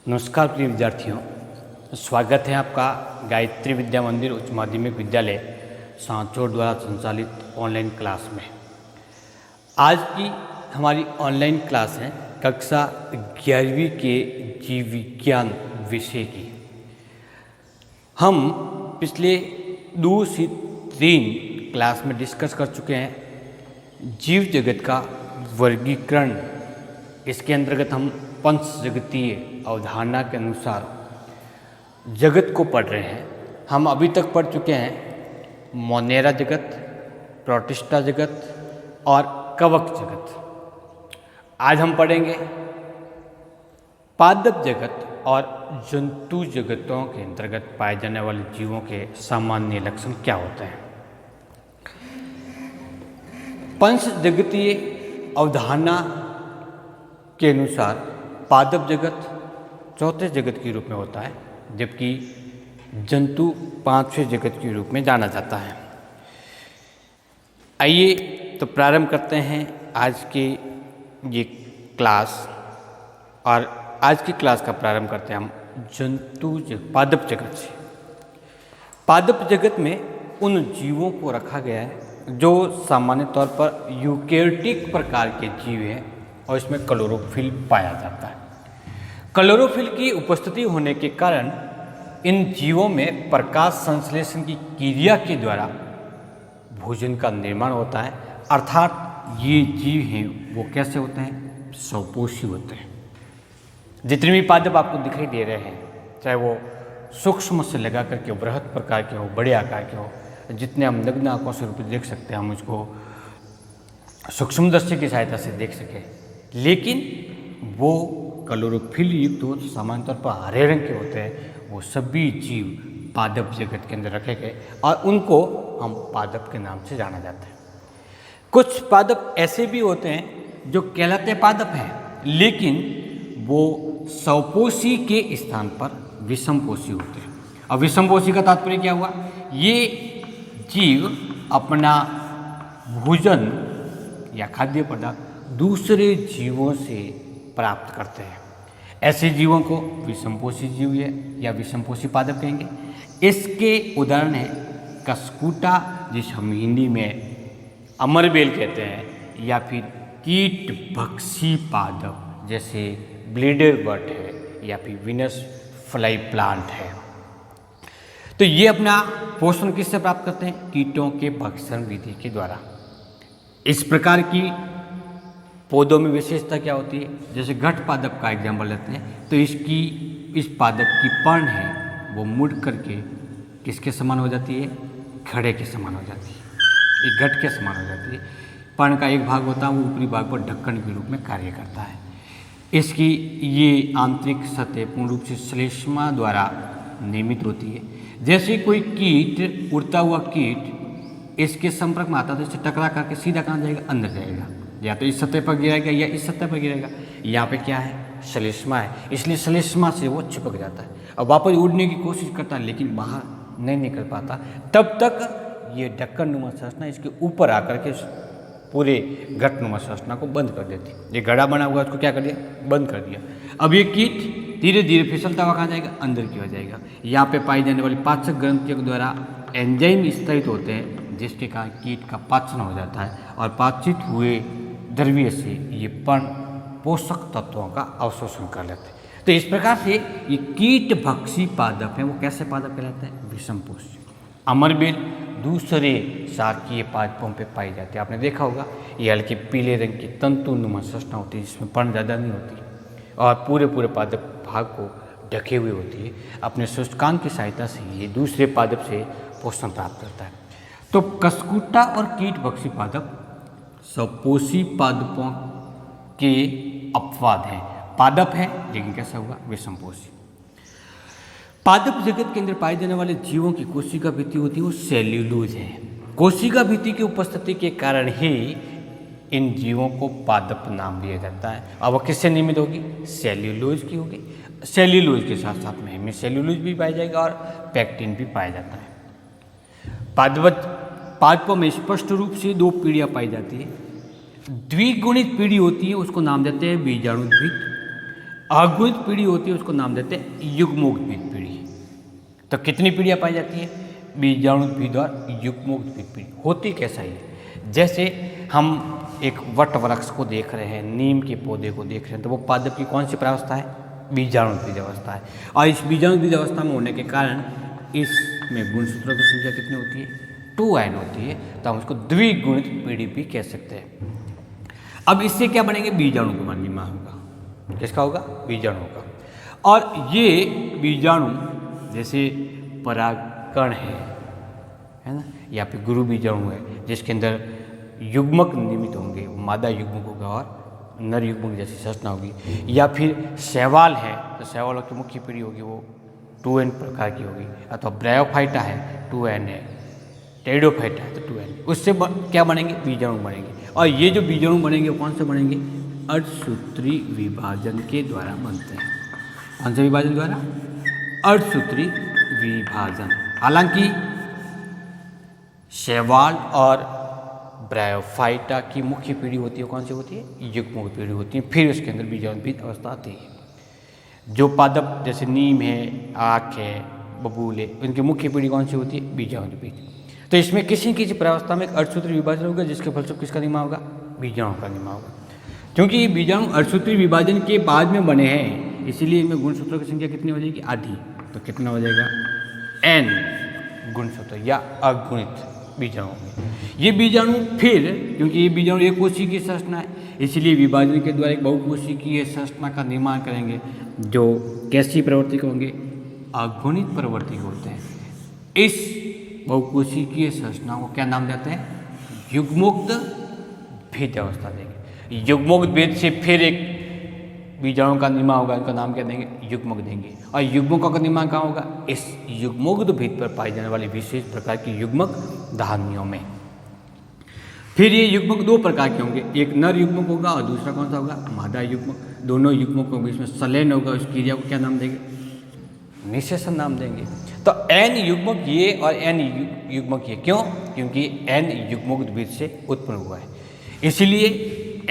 नमस्कार प्रिय विद्यार्थियों, स्वागत है आपका गायत्री विद्या मंदिर उच्च माध्यमिक विद्यालय सांचौर द्वारा संचालित ऑनलाइन क्लास में। आज की हमारी ऑनलाइन क्लास है कक्षा 11वीं के जीव विज्ञान विषय की। हम पिछले 2 से 3 क्लास में डिस्कस कर चुके हैं जीव जगत का वर्गीकरण। इसके अंतर्गत हम पंच जगतीय अवधारणा के अनुसार जगत को पढ़ रहे हैं। हम अभी तक पढ़ चुके हैं मोनेरा जगत, प्रोटिस्टा जगत और कवक जगत। आज हम पढ़ेंगे पादप जगत और जंतु जगतों के अंतर्गत पाए जाने वाले जीवों के सामान्य लक्षण क्या होते हैं। पंच जगतीय अवधारणा के अनुसार पादप जगत चौथे जगत के रूप में होता है, जबकि जंतु 5वें जगत के रूप में जाना जाता है। आइए तो प्रारंभ करते हैं आज के ये क्लास। और आज की क्लास का प्रारंभ करते हैं हम पादप जगत से। पादप जगत में उन जीवों को रखा गया है जो सामान्य तौर पर यूकेरियोटिक प्रकार के जीव हैं और इसमें क्लोरोफिल पाया जाता है। क्लोरोफिल की उपस्थिति होने के कारण इन जीवों में प्रकाश संश्लेषण की क्रिया के द्वारा भोजन का निर्माण होता है, अर्थात ये जीव हैं वो कैसे होते हैं, स्वपोषी होते हैं। जितने भी पादप आपको दिखाई दे रहे हैं, चाहे वो सूक्ष्म से लगा करके बृहद प्रकार के हो, बड़े आकार के हो, जितने हम नग्न आंखों से रूप देख सकते हैं, हम उसको सूक्ष्मदर्शी की सहायता से देख सकें, लेकिन वो क्लोरोफिल युक्त हो, सामान्य तौर पर हरे रंग के होते हैं। वो सभी जीव पादप जगत के अंदर रखे गए और उनको हम पादप के नाम से जाना जाता है। कुछ पादप ऐसे भी होते हैं जो कहलाते पादप हैं, लेकिन वो स्वपोषी के स्थान पर विषमपोषी होते हैं। और विषमपोषी का तात्पर्य क्या हुआ, ये जीव अपना भोजन या खाद्य पदार्थ दूसरे जीवों से प्राप्त करते हैं। ऐसे जीवों को विषमपोषी जीव या विषमपोषी पादप कहेंगे। इसके उदाहरण हैं कसकूटा, जिसे हम हिंदी में अमरबेल कहते हैं, या फिर कीट भक्षी पादप जैसे ब्लेडर बट है या फिर विनस फ्लाई प्लांट है। तो ये अपना पोषण किससे प्राप्त करते हैं, कीटों के भक्षण विधि के द्वारा। इस प्रकार की पौधों में विशेषता क्या होती है, जैसे घट पादप का एग्जाम्पल लेते हैं, तो इस पादप की पर्ण है वो मुड़ करके किसके समान हो जाती है, घड़े के समान हो जाती है, एक घट के समान हो जाती है। पर्ण का एक भाग होता है वो ऊपरी भाग पर ढक्कन के रूप में कार्य करता है। इसकी ये आंतरिक सतह पूर्ण रूप से श्लेष्मा द्वारा निर्मित होती है। जैसे कोई कीट, उड़ता हुआ कीट इसके संपर्क में आता है तो इसे टकरा करके सीधा कहाँ जाएगा, अंदर जाएगा, या तो इस सतह पर गिरेगा या इस सतह पर गिरेगा। यहाँ पे क्या है, श्लेष्मा है, इसलिए श्लेष्मा से वो चिपक जाता है और वापस उड़ने की कोशिश करता है, लेकिन बाहर नहीं निकल पाता। तब तक ये ढक्कन नुमा संरचना इसके ऊपर आकर के पूरे घटनुमा संरचना को बंद कर देती है। ये घड़ा बना हुआ उसको क्या कर दिया, बंद कर दिया। अब ये कीट धीरे धीरे फिसलता हुआ कहाँ जाएगा, अंदर की ओर जाएगा। यहाँ पे पाई जाने वाली पाचक ग्रंथियों के द्वारा एंजाइम स्तरित होते हैं, जिसके कारण कीट का पाचन हो जाता है और पाचित हुए द्रव्य से ये पर्ण पोषक तत्वों का अवशोषण कर लेते हैं। तो इस प्रकार से ये कीट भक्षी पादप हैं। वो कैसे पादप कहलाते हैं, विषमपोषी। अमरबेल दूसरे शाकीय पादपों पे पाई जाती है। आपने देखा होगा ये हल्के पीले रंग की तंतुनुमा संरचना होती है, जिसमें पर्ण ज़्यादा नहीं होती और पूरे पादप भाग को ढके हुए होती है। अपने सूचकांक की सहायता से ये दूसरे पादप से पोषण प्राप्त करता है। तो कसकूटा और कीट भक्षी पादप स्वपोषी पादपों के अपवाद हैं। पादप है लेकिन कैसा हुआ, विषमपोषी। पादप जगत के अंदर पाए जाने वाले जीवों की कोशिका भित्ति होती है वो सेल्यूलोज है। कोशिका भित्ति की उपस्थिति के कारण ही इन जीवों को पादप नाम दिया जाता है। अब वह किससे निर्मित होगी, सेल्यूलोज की होगी। सेल्यूलोज के साथ साथ में हमें सेल्यूलोज भी पाया जाएगा और पैक्टिन भी पाया जाता है। पादपों में स्पष्ट रूप से 2 पीढ़ियाँ पाई जाती है। द्विगुणित पीढ़ी होती है, उसको नाम देते हैं बीजाणुद्वित। अगुणित पीढ़ी होती है उसको नाम देते हैं युग्मोद्भिद पीढ़ी। तो कितनी पीढ़ियाँ पाई जाती है? बीजाणुद्भिद और युग्मोद्भिद पीढ़ी। होती कैसा है? जैसे हम एक वट वृक्ष को देख रहे हैं, नीम के पौधे को देख रहे हैं, तो वो पादप की कौन सी प्रावस्था है? बीजाणुद्भिद अवस्था है। और इस बीजाणुद्भिद अवस्था में होने के कारण इसमें गुणसूत्रों की संख्या कितनी होती है? 2n होती है। तो हम उसको द्विगुणित पीढ़ी भी कह सकते हैं। अब इससे क्या बनेंगे? बीजाणु का निर्माण होगा। किसका होगा? बीजाणु का। और ये बीजाणु जैसे परागकण है ना, या फिर गुरु बीजाणु है जिसके अंदर युग्मक निर्मित होंगे, मादा युग्मक होगा और नर युग्मक जैसी संरचना होगी। या फिर शैवाल है तो शैवालों की मुख्य पीढ़ी होगी वो 2n प्रकार की होगी। अथवा ब्रायोफाइटा है 2n है, टेरिडोफाइटा है तो 2n। उससे क्या बनेंगे? बीजाणु बनेंगे। और ये जो बीजाणु बनेंगे वो कौन से बनेंगे? अर्धसूत्री विभाजन के द्वारा बनते हैं। कौन से विभाजन द्वारा? अर्धसूत्री विभाजन। हालांकि शैवाल और ब्रायोफाइटा की मुख्य पीढ़ी होती है कौन सी होती है? युग्मक पीढ़ी होती है। फिर उसके अंदर बीजाणुद्भिद अवस्था आती है। जो पादप जैसे नीम है, आक है, बबूल है, उनकी मुख्य पीढ़ी कौन सी होती है? बीजाणुद्भिद। तो इसमें किसी किसी प्रावस्था में एक अर्धसूत्री विभाजन होगा जिसके फलस्वरूप किसका निर्माण होगा? बीजाणु का निर्माण होगा। क्योंकि ये बीजाणु अर्धसूत्री विभाजन के बाद में बने हैं, इसीलिए इनमें गुणसूत्रों की संख्या कितनी हो जाएगी? आधी। तो कितना हो जाएगा? n गुणसूत्र या अगुणित बीजाणु होंगे। ये बीजाणु फिर, क्योंकि ये बीजाणु एक कोशिकीय संरचना है, इसलिए विभाजन के द्वारा एक बहुकोशिकीय संरचना का निर्माण करेंगे जो कैसी प्रवर्तिक होंगे? अगुणित प्रवर्तिक होते हैं। इस बहुकोशिकीय संरचना को क्या नाम देते हैं? युग्मोद्भिद अवस्था देंगे। युग्मोद्भिद से फिर एक बीजाणु का निर्माण होगा, इनका नाम क्या देंगे? युग्मक देंगे। और युग्मकों का निर्माण कहाँ होगा? इस युग्मोद्भिद पर पाई जाने वाली विशेष प्रकार की युग्मक धानियों में। फिर ये युग्मक दो प्रकार के होंगे, एक नर युग्मक होगा और दूसरा कौन सा होगा? मादा युग्मक। दोनों युग्मकों के बीच में संलयन होगा, उस क्रिया को क्या नाम देंगे? निषेचन नाम देंगे। तो n युग्मक ये और n युग्मक ये। क्यों? क्योंकि n युग्मोद्भिद से उत्पन्न हुआ है, इसलिए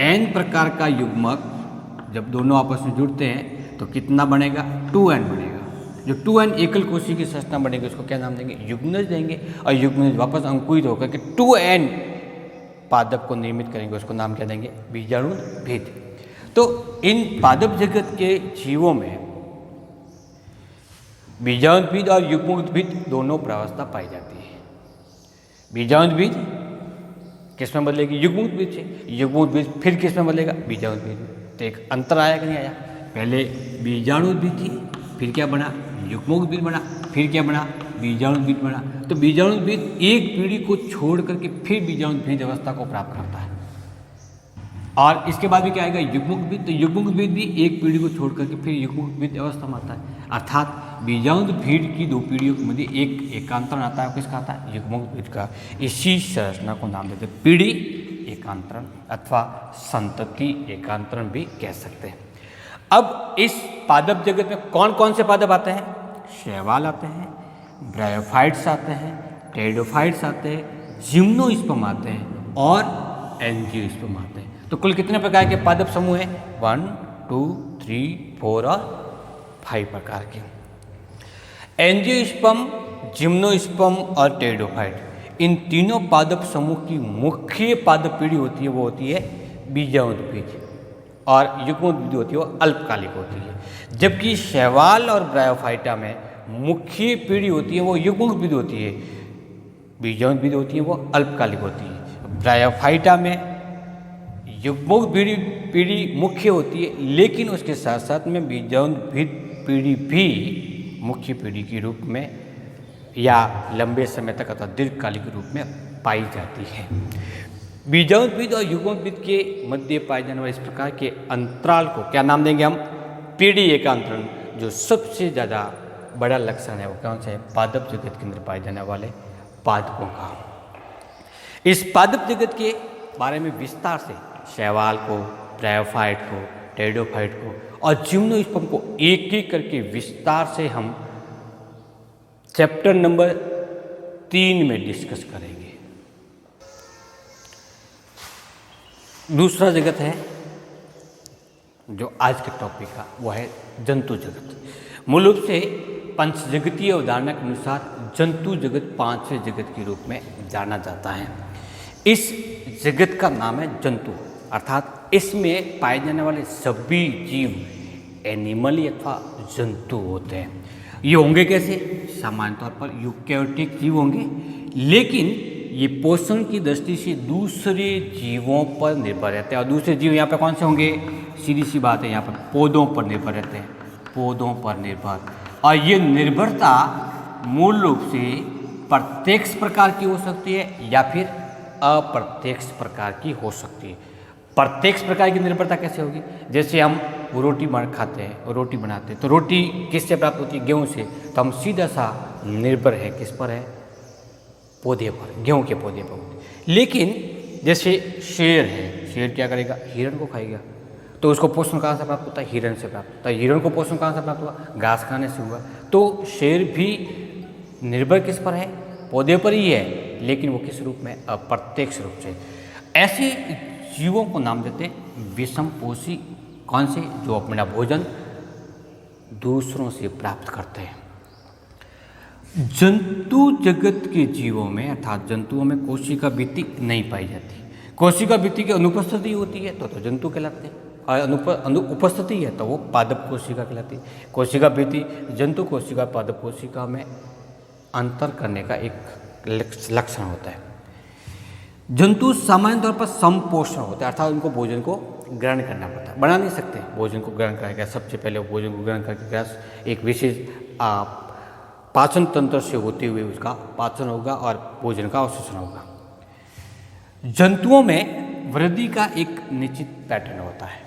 n प्रकार का युग्मक जब दोनों आपस में जुड़ते हैं तो कितना बनेगा? 2n बनेगा। जो 2n एकल कोशिकीय की संरचना बनेगी उसको क्या नाम देंगे? युग्मनज देंगे। और युग्मनज वापस अंकुरित होकर के 2n पादप को निर्मित करेंगे, उसको नाम क्या देंगे? बीजाणुद्भिद। तो इन पादप जगत के जीवों में बीजाणुद्भिद और युग्मोद्भिद दोनों प्रावस्था पाई जाती है। बीजाणुद्भिद किस में बदलेगी? युग्मोद्भिद से। युग्मोद्भिद फिर किस में बदलेगा? बीजाणुद्भिद में। तो एक अंतर आया कि नहीं आया? पहले बीजाणुद्भिद थी, फिर क्या बना? युग्मोद्भिद बना, फिर क्या बना? बीजाणुद्भिद बना। तो बीजाणुद्भिद एक पीढ़ी को छोड़ करके फिर बीजाणुद्भिद अवस्था को प्राप्त करता है। और इसके बाद भी क्या आएगा? युग्मोद्भिद। तो युग्मोद्भिद भी एक पीढ़ी को छोड़ करके फिर युग्मोद्भिद अवस्था में आता है। अर्थात बीजाणुद्भिद की दो पीढ़ियों के मध्य एक एकांतरण आता है। किसका आता है? युग्मोद्भिद का। इसी संरचना को नाम देते हैं पीढ़ी एकांतरण अथवा संतति एकांतरण भी कह सकते हैं। अब इस पादप जगत में कौन कौन से पादप आते हैं? शैवाल आते हैं, ब्रायोफाइट्स आते हैं, टेरिडोफाइट्स आते हैं, जिम्नोस्पर्म आते हैं और एंजियोस्पर्म आते हैं। तो कुल कितने प्रकार के पादप समूह हैं? 1, 2, 3, 4 और 5 प्रकार के। एंजियोस्पर्म, जिम्नोस्पर्म और टेरिडोफाइट, इन तीनों पादप समूह की मुख्य पादप पीढ़ी होती है वो होती है बीजाणुद्भिद, और युग्मोद्भिद होती है वो अल्पकालिक होती है। जबकि शैवाल और ब्रायोफाइटा में मुख्य पीढ़ी होती है वो युग्मोद्भिद होती है, बीजाणुद्भिद होती है वो अल्पकालिक होती है। ब्रायोफाइटा में युग्मोद्भिद पीढ़ी मुख्य होती है, लेकिन उसके साथ साथ में बीजाणुद्भिद पीढ़ी भी मुख्य पीढ़ी के रूप में या लंबे समय तक अथवा दीर्घकालिक रूप में पाई जाती है। बीजाणुद्भिद और युग्मोद्भिद के मध्य पाए जाने वाले इस प्रकार के अंतराल को क्या नाम देंगे हम? पीढ़ी एकांतरण। जो सबसे ज़्यादा बड़ा लक्षण है वो कौन सा है? पादप जगत के अंदर पाए जाने वाले पादपों का। इस पादप जगत के बारे में विस्तार से शैवाल को, ब्रायोफाइट को, टेरिडोफाइट को और जिम्नोस्पर्म को एक एक करके विस्तार से हम चैप्टर नंबर 3 में डिस्कस करेंगे। दूसरा जगत है जो आज के टॉपिक का वो है जंतु जगत। मूल रूप से पंचजगतीय अवधारणा के अनुसार जंतु जगत पांचवें जगत के रूप में जाना जाता है। इस जगत का नाम है जंतु, अर्थात इसमें पाए जाने वाले सभी जीव एनिमल अथवा जंतु होते हैं। ये होंगे कैसे? सामान्य तौर पर यूकैरियोटिक जीव होंगे, लेकिन ये पोषण की दृष्टि से दूसरे जीवों पर निर्भर रहते हैं। और दूसरे जीव यहाँ पे कौन से होंगे? सीधी सी बात है, यहाँ पर पौधों पर निर्भर रहते हैं, पौधों पर निर्भर। और ये निर्भरता मूल रूप से प्रत्यक्ष प्रकार की हो सकती है या फिर अप्रत्यक्ष प्रकार की हो सकती है। प्रत्यक्ष प्रकार की निर्भरता कैसे होगी? जैसे हम रोटी खाते हैं और रोटी बनाते हैं, तो रोटी किससे प्राप्त होती है? गेहूं से। तो हम सीधा सा निर्भर है किस पर है? पौधे पर, गेहूं के पौधे पर होते हैं। लेकिन जैसे शेर है, शेर क्या करेगा? हिरण को खाएगा, तो उसको पोषण कहाँ से प्राप्त होता है? हिरण से प्राप्त होता है। हिरण को पोषण कहाँ से प्राप्त हुआ? घास खाने से हुआ। तो शेर भी निर्भर किस पर है? पौधे पर ही है, लेकिन वो किस रूप में? अप्रत्यक्ष रूप से। ऐसे जीवों को नाम देते हैं विषमपोषी। कौन से? जो अपना भोजन दूसरों से प्राप्त करते हैं। जंतु जगत के जीवों में अर्थात जंतुओं में कोशिका वृत्ति नहीं पाई जाती। कोशिका वृत्ति की अनुपस्थिति होती है तो जंतु कहलाते हैं, और उपस्थिति है तो वो पादप कोशिका कहलाती है। कोशिका वृत्ति जंतु कोशिका पादप कोशिका में अंतर करने का एक लक्षण होता है। जंतु सामान्य तौर पर समपोषण होते हैं, अर्थात उनको भोजन को ग्रहण करना पड़ता है, बना नहीं सकते। भोजन को ग्रहण करेगा, सबसे पहले भोजन को ग्रहण करके एक विशेष पाचन तंत्र से होते हुए उसका पाचन होगा और भोजन का अवशोषण होगा। जंतुओं में वृद्धि का एक निश्चित पैटर्न होता है,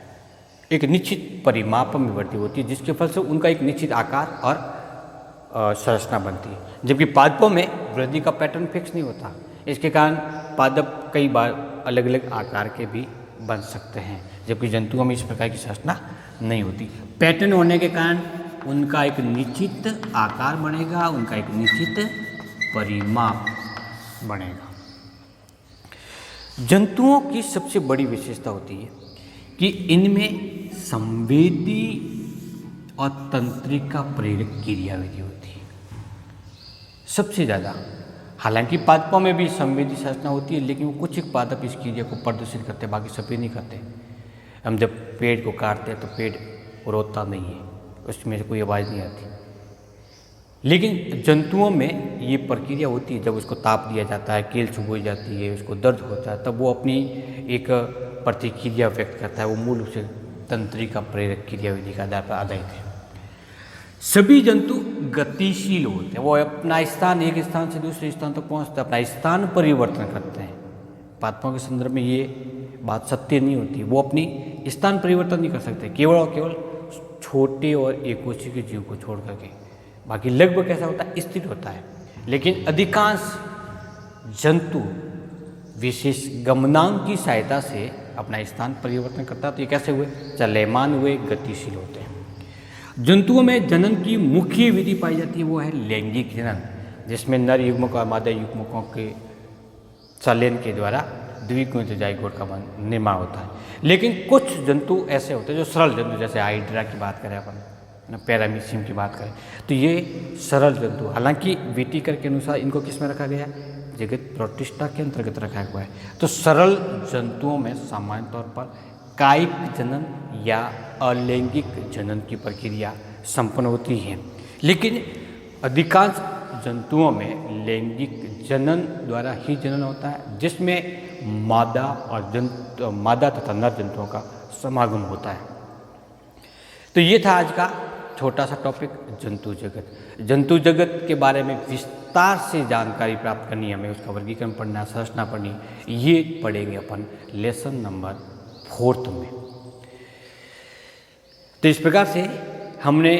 एक निश्चित परिमाप में वृद्धि होती है, जिसके फल से उनका एक निश्चित आकार और संरचना बनती है। जबकि पादपों में वृद्धि का पैटर्न फिक्स नहीं होता। इसके कारण पादप कई बार अलग अलग आकार के भी बन सकते हैं, जबकि जंतुओं में इस प्रकार की संरचना नहीं होती। पैटर्न होने के कारण उनका एक निश्चित आकार बनेगा, उनका एक निश्चित परिमाप बनेगा। जंतुओं की सबसे बड़ी विशेषता होती है कि इनमें संवेदी और तंत्रिका प्रेरक क्रियाविधि होती है सबसे ज़्यादा। हालांकि पादपों में भी संवेदी संरचना होती है, लेकिन वो कुछ एक पादप इस क्रिया को प्रदर्शित करते हैं, बाकी सभी नहीं करते। हम जब पेड़ को काटते हैं तो पेड़ रोता नहीं है, उसमें से कोई आवाज़ नहीं आती। लेकिन जंतुओं में ये प्रक्रिया होती है, जब उसको ताप दिया जाता है, कील चुभोई जाती है, उसको दर्द होता है, तब वो अपनी एक प्रतिक्रिया व्यक्त करता है। वो मूल रूप से तंत्रिका प्रेरक क्रियाविधि का आधार पर आधारित है। सभी जंतु गतिशील होते हैं, वो अपना स्थान एक स्थान से दूसरे स्थान तक पहुँचते हैं, अपना स्थान परिवर्तन करते हैं। पादपों के संदर्भ में ये बात सत्य नहीं होती, वो अपनी स्थान परिवर्तन नहीं कर सकते, केवल और केवल छोटे और एकोशिकीय जीव को छोड़ करके। बाकी लगभग कैसा होता है? स्थिर होता है। लेकिन अधिकांश जंतु विशेष गमनांक की सहायता से अपना स्थान परिवर्तन करता है। तो ये कैसे हुए? चलयमान हुए, गतिशील होते हैं। जंतुओं में जनन की मुख्य विधि पाई जाती है, वो है लैंगिक जनन, जिसमें नर युग्मक और मादा युग्मकों के चलन के द्वारा द्विगुणित जाइगोट का निर्माण होता है। लेकिन कुछ जंतु ऐसे होते हैं जो सरल जंतु, जैसे हाइड्रा की बात करें अपन, पैरामीशियम की बात करें, तो ये सरल जंतु, हालांकि विटिकर के अनुसार इनको किस में रखा गया? जगत प्रोटिस्टा के अंतर्गत रखा हुआ है। तो सरल जंतुओं में सामान्य तौर पर कायिक जनन या अलैंगिक जनन की प्रक्रिया संपन्न होती है। लेकिन अधिकांश जंतुओं में लैंगिक जनन द्वारा ही जनन होता है, जिसमें मादा तथा नर जंतुओं का समागम होता है। तो ये था आज का छोटा सा टॉपिक, जंतु जगत। जंतु जगत के बारे में विस्तार से जानकारी प्राप्त करनी है हमें, उसका वर्गीकरण पढ़ना, संरचना पढ़नी, ये पढ़ेंगे अपन लेसन नंबर 4 में। तो इस प्रकार से हमने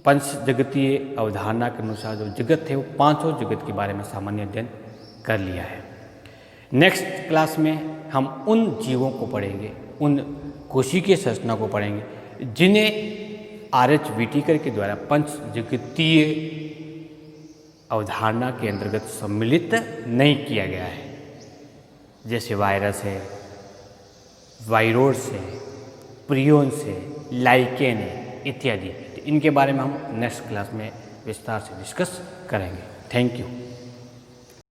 पंच जगतीय अवधारणा के अनुसार जो जगत है वो पांचों जगत के बारे में सामान्य अध्ययन कर लिया है। नेक्स्ट क्लास में हम उन जीवों को पढ़ेंगे, उन कोशिकीय संरचना को पढ़ेंगे जिन्हें आर.एच. विटिकर के द्वारा पंच जगतीय अवधारणा के अंतर्गत सम्मिलित नहीं किया गया है। जैसे वायरस है, वायरोड्स है, प्रियोन्स है, लाइकेन है इत्यादि। तो इनके बारे में हम नेक्स्ट क्लास में विस्तार से डिस्कस करेंगे। Thank you.